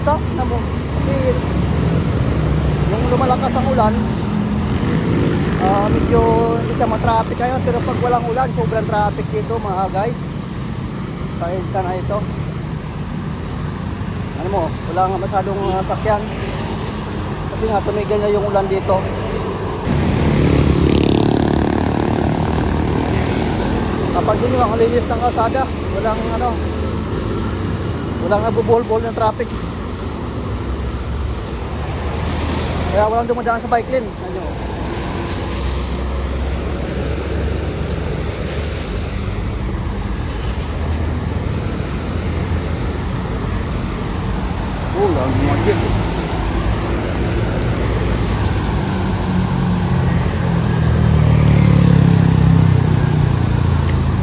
EDSA na mo. Kasi yung lumalakas ang ulan, medyo hindi siya matraffic ngayon. Pero pag walang ulan, sobrang traffic dito mga guys. Sa EDSA na ito. Ano mo, wala nga masyadong sakyan. Kasi nga tumigil na yung ulan dito. Kapag yun yung linis ng kalsada, walang nabubuhol-buhol ng traffic. Kaya walang dumadaan sa bike lane. Ano? Lang magiging.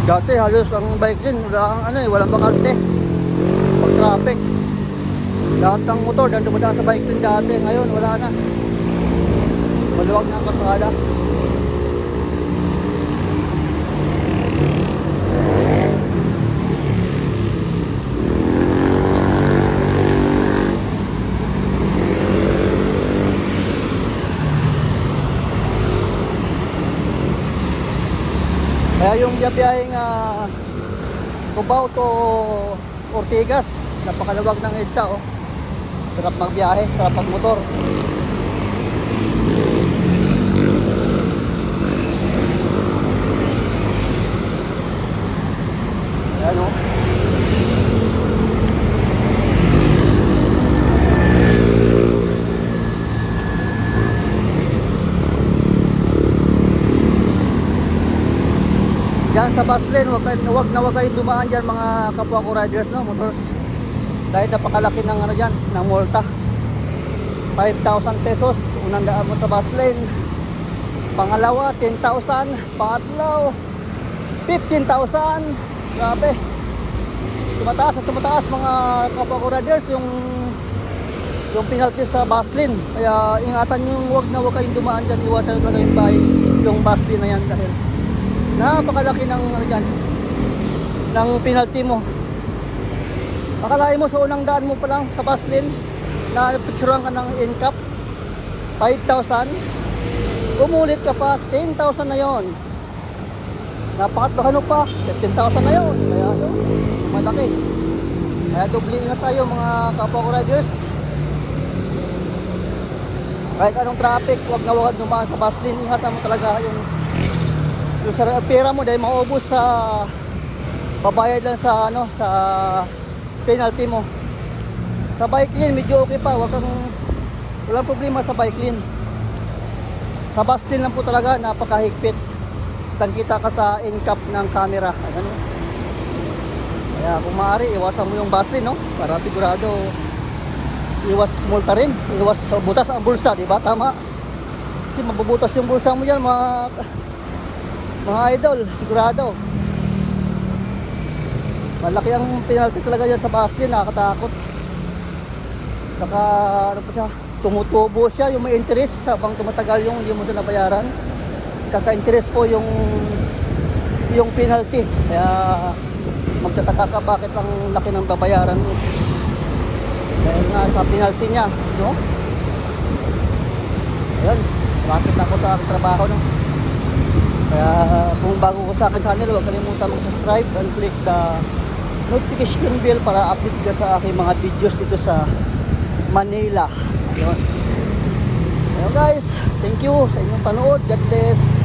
Dati halos ang bike lane, walang bakante. Pag traffic, lahat ng motor dahil dumadaan sa bike lane dati. Ngayon wala na, maluwag na ang kalsada. Kaya yung biyaheng Cubao to Ortigas, napakaluwag ng EDSA, oh. Sarap magbiyahe, sarap magmotor. Ayan, oh. Diyan sa bus lane, wag kayong dumaan diyan mga kapwa ko riders, no, motors. Dahil napakalaki ng diyan, ng multa. 5,000 pesos unang daan mo sa bus lane. Pangalawa 10,000, pangatlo 15,000. Grabe. Tumataas mga kapwa ko riders yung penalty sa bus lane. Kaya ingatan niyo, wag kayong dumaan diyan, iwasan talaga yung bus lane na yan dahil napakalaki ng ng penalty mo. Akalain mo sa unang daan mo pa lang sa bus lane na picturean ka ng NCAP 5,000, umulit ka pa 10,000 na yon, napakatlo pa 15,000 na yon. Kaya malaki. Kaya doble na tayo mga kapwa ko riders. Kahit anong traffic, wag dumaan sa bus lane. Ingatan mo talaga yung pera mo dahil maubos sa babayad lang sa sa penalty mo. Sa bike lane medyo okay pa, walang problema sa bike lane. Sa bus lane lang po talaga napakahigpit. Kita ka sa NCAP ng camera. Ano? Kaya kung maaari, iwasan mo yung bus lane, no? Para sigurado iwas multa rin, iwas butas ang bulsa, di ba? Tama. Kasi mabubutas yung bulsa mo yan, mga idol, sigurado. Malaki ang penalty talaga yan sa bus lane, nakakatakot. Saka ano pa siya, tumutubo siya, yung may interest habang tumatagal yung hindi mo ito nabayaran. Kaka-interest po yung penalty. Kaya magtataka ka bakit ang laki ng babayaran mo. Dahil nga sa penalty niya, no? Ayan, bakit na ako sa aking trabaho, no? Kaya kung bago ko sa akin channel, huwag kalimutan mag-subscribe and click the notification bell para update ka sa aking mga videos dito sa Manila. Ayun. Ayun guys, thank you sa inyong panood. God bless.